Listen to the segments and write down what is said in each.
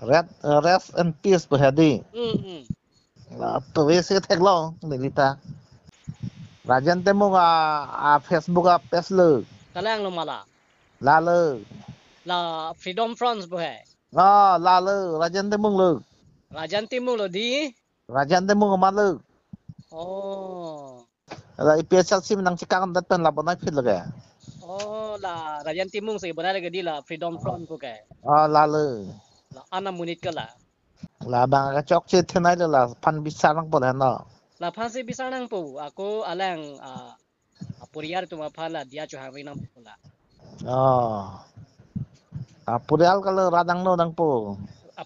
Rest in peace berhadi. Ừ. Tu isi tek lo nilita. Rajan temu Facebook page lu. Cái lang lo mala La lu. là Freedom Front bu hai. La lu. Rajan temu lu. Rajan Timur lo di. Rajan temu ma lu. Oh. La IPSL sim nang cikang datan la bonai fit lu ke. Oh là Rajan Timur sebenarnya lagi di là Freedom Front bu kai. La lu. Là ana munit ke lah. La bang ka chok che thenai la pan bisa nang pon no. Là phan se bisa nang pu. Aku alang puriar tu ma phan là dia chu hawi nang pu lah. Purial kalau radang no nang po.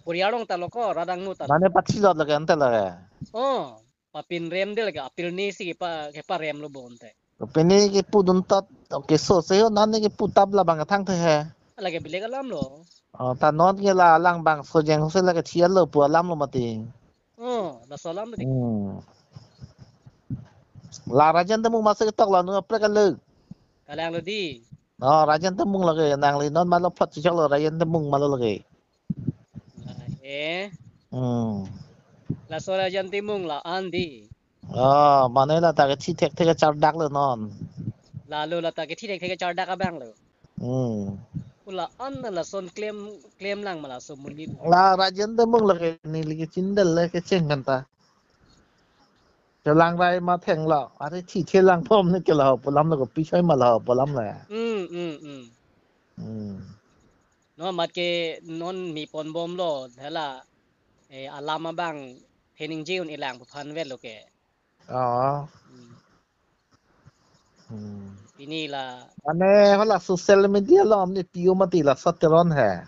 Puriar dong talo ko radang nu talo. Nane patsi lot lagi ante lagi. Oh. Papin rem de lagi apil ni si kepa rem lo bonte. Pini ki pu duntot ke so seo nane ki pu tabla bang thang the he. Lagi beli kalam lo. Ta non ki la lang bang so jeng so la ke chia lo pu lam lo mati. Oh, la salam betik. La rajan temu masuk tok la nu pre kan le. Kalang lo di. Rajan temu lagi nang li non malo phat chok lo rajan temu malo lagi. La sora jan timung la andi. Mana la ta ke chi tek tek char dak lo non. Lalu la ta ke thi ke charda ka bang lo. Ula an la son claim lang mala so munit. La rajan temu lagi ni lagi cindel le ke ceng kan ta. Lang rai ma theng lo. Are chi che lang pom ni ke lo pu lam lo ko pi choi ma lo pu lam la. No mat ke non mi pon bom lo hela alama bang hening jiun ilang phan vel lo ke. Ini la Ane hala sosial media lo amni piu mati la sateron hai.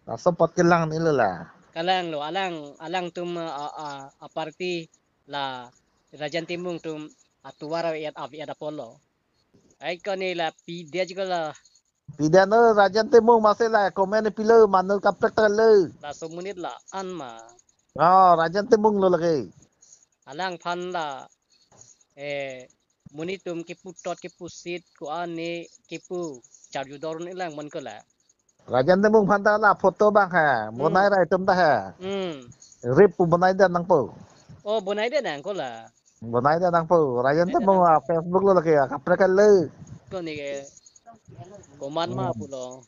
La support ke lang ni la. Kalang lo alang tum a parti la rajan timung tum atuara yat av yat apolo. Ai kani la pi dia juga la Pida no rajan temu masih la komen pilo manu kapek le. la sumunit la an ma. Rajan temu lo lagi. Alang phan la munitum kipu tot kipu sit ku ane kipu charju dorun ilang man ko la. Rajan temu phanta la foto bang ha. Bonai rai tum ta ha. Rip pu bonai da nang po. Oh bonai dia nang ko la. Bonai da nang po. Rajan temu Facebook lo lagi kapek le. Ko ni ke koman ma pulo.